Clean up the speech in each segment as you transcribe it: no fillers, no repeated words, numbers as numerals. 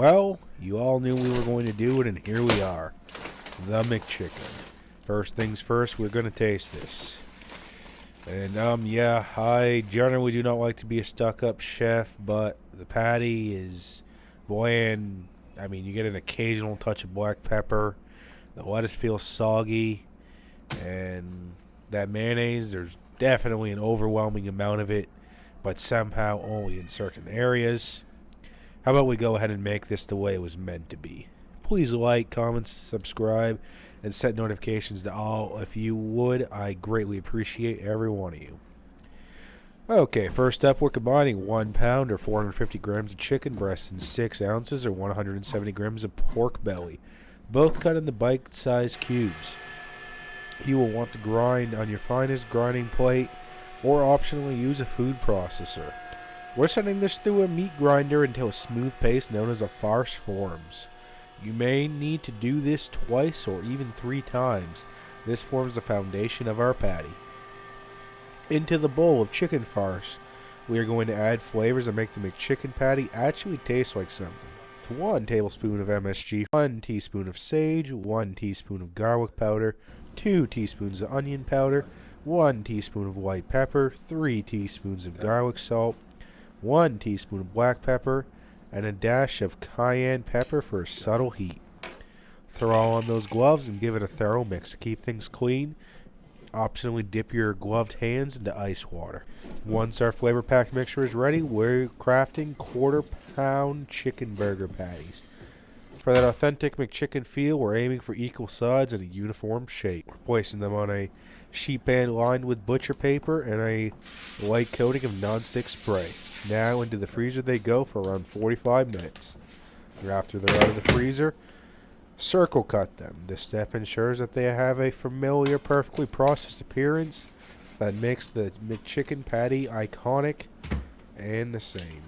Well, you all knew we were going to do it, and here we are. The McChicken. First things first, we're going to taste this. And, yeah, I generally do not like to be a stuck-up chef, but the patty is bland. I mean, you get an occasional touch of black pepper. The lettuce feels soggy. And that mayonnaise, there's definitely an overwhelming amount of it, but somehow only in certain areas. How about we go ahead and make this the way it was meant to be? Please like, comment, subscribe, and set notifications to all. If you would, I greatly appreciate every one of you. Okay, first up, we're combining 1 pound or 450 grams of chicken breast and 6 ounces or 170 grams of pork belly, both cut into bite-sized cubes. You will want to grind on your finest grinding plate or optionally use a food processor. We're sending this through a meat grinder until a smooth paste known as a farce forms. You may need to do this twice or even 3 times. This forms the foundation of our patty. Into the bowl of chicken farce, we are going to add flavors that make the McChicken patty actually taste like something. To 1 tablespoon of MSG, 1 teaspoon of sage, 1 teaspoon of garlic powder, 2 teaspoons of onion powder, 1 teaspoon of white pepper, 3 teaspoons of garlic salt, 1 teaspoon of black pepper, and a dash of cayenne pepper for a subtle heat. Throw on those gloves and give it a thorough mix to keep things clean. Optionally dip your gloved hands into ice water. Once our flavor-packed mixture is ready, we're crafting quarter-pound chicken burger patties. For that authentic McChicken feel, we're aiming for equal sides and a uniform shape. We're placing them on a sheet pan lined with butcher paper and a light coating of non-stick spray. Now into the freezer they go for around 45 minutes. After they're out of the freezer, circle cut them. This step ensures that they have a familiar, perfectly processed appearance that makes the McChicken patty iconic and the same.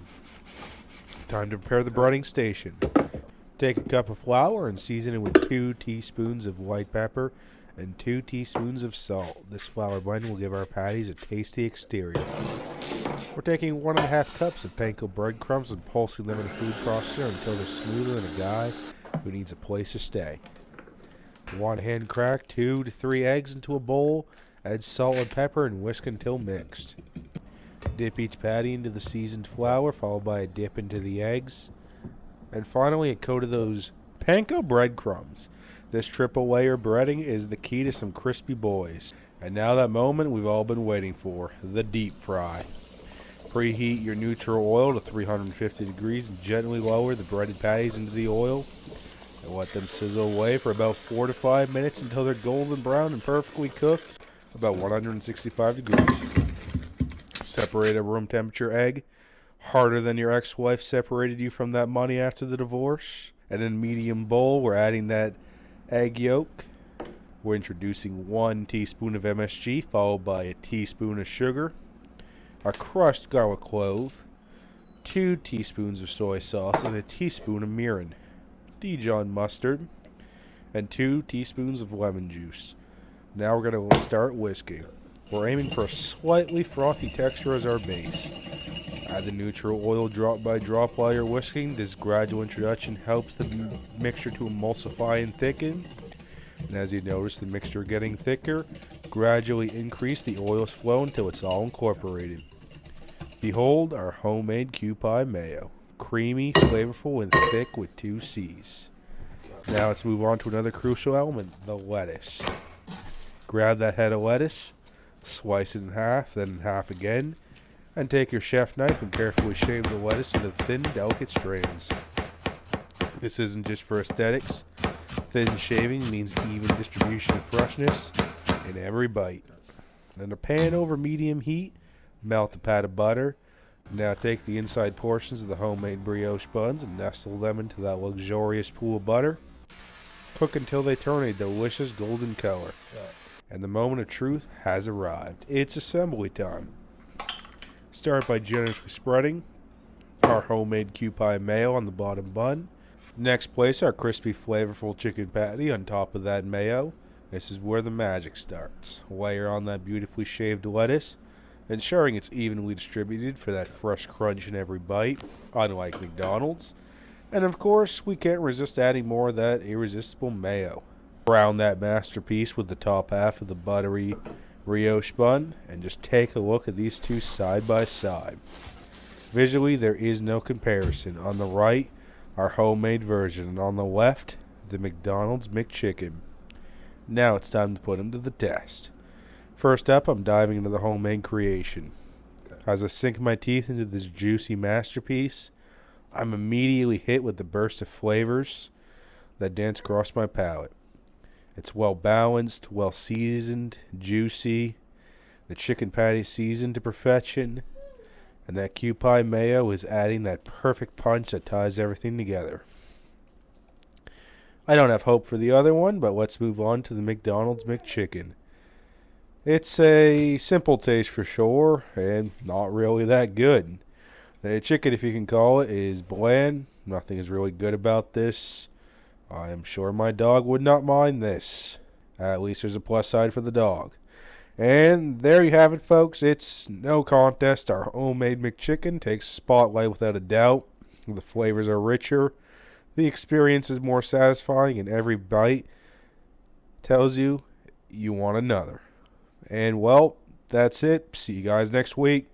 Time to prepare the breading station. Take a cup of flour and season it with 2 teaspoons of white pepper and 2 teaspoons of salt. This flour blend will give our patties a tasty exterior. We're taking 1½ cups of panko breadcrumbs and pulsing them in a food processor until they're smoother than a guy who needs a place to stay. 1 hand crack 2 to 3 eggs into a bowl, add salt and pepper and whisk until mixed. Dip each patty into the seasoned flour, followed by a dip into the eggs. And finally, a coat of those panko breadcrumbs. This triple layer breading is the key to some crispy boys. And now that moment we've all been waiting for, the deep fry. Preheat your neutral oil to 350 degrees and gently lower the breaded patties into the oil. And let them sizzle away for about 4 to 5 minutes until they're golden brown and perfectly cooked, about 165 degrees. Separate a room temperature egg, harder than your ex-wife separated you from that money after the divorce. And in a medium bowl, we're adding that egg yolk. We're introducing 1 teaspoon of MSG, followed by a teaspoon of sugar, a crushed garlic clove, 2 teaspoons of soy sauce, and a teaspoon of mirin, Dijon mustard, and 2 teaspoons of lemon juice. Now we're going to start whisking. We're aiming for a slightly frothy texture as our base. Add the neutral oil drop by drop while you're whisking. This gradual introduction helps the mixture to emulsify and thicken. And as you notice the mixture getting thicker, gradually increase the oil's flow until it's all incorporated. Behold our homemade kewpie mayo. Creamy, flavorful, and thick with 2 C's. Now let's move on to another crucial element, the lettuce. Grab that head of lettuce, slice it in half, then in half again, and take your chef knife and carefully shave the lettuce into thin, delicate strands. This isn't just for aesthetics. Thin shaving means even distribution of freshness in every bite. In a pan over medium heat, melt a pat of butter. Now take the inside portions of the homemade brioche buns and nestle them into that luxurious pool of butter. Cook until they turn a delicious golden color. And the moment of truth has arrived. It's assembly time. Start by generously spreading our homemade kewpie mayo on the bottom bun. Next, place our crispy, flavorful chicken patty on top of that mayo. This is where the magic starts. Layer on that beautifully shaved lettuce, ensuring it's evenly distributed for that fresh crunch in every bite. Unlike McDonald's, And of course, we can't resist adding more of that irresistible mayo. Brown that masterpiece with the top half of the buttery brioche bun, and just take a look at these two side by side. Visually, there is no comparison. On the right, our homemade version, and on the left, the McDonald's McChicken. Now it's time to put them to the test. First up, I'm diving into the homemade creation. As I sink my teeth into this juicy masterpiece, I'm immediately hit with the burst of flavors that dance across my palate. It's well balanced, well seasoned, juicy. The chicken patty seasoned to perfection. And that kewpie mayo is adding that perfect punch that ties everything together. I don't have hope for the other one, but let's move on to the McDonald's McChicken. It's a simple taste for sure, and not really that good. The chicken, if you can call it, is bland. Nothing is really good about this. I am sure my dog would not mind this. At least there's a plus side for the dog. And there you have it, folks. It's no contest. Our homemade McChicken takes the spotlight without a doubt. The flavors are richer. The experience is more satisfying, and every bite tells you you want another. And, well, that's it. See you guys next week.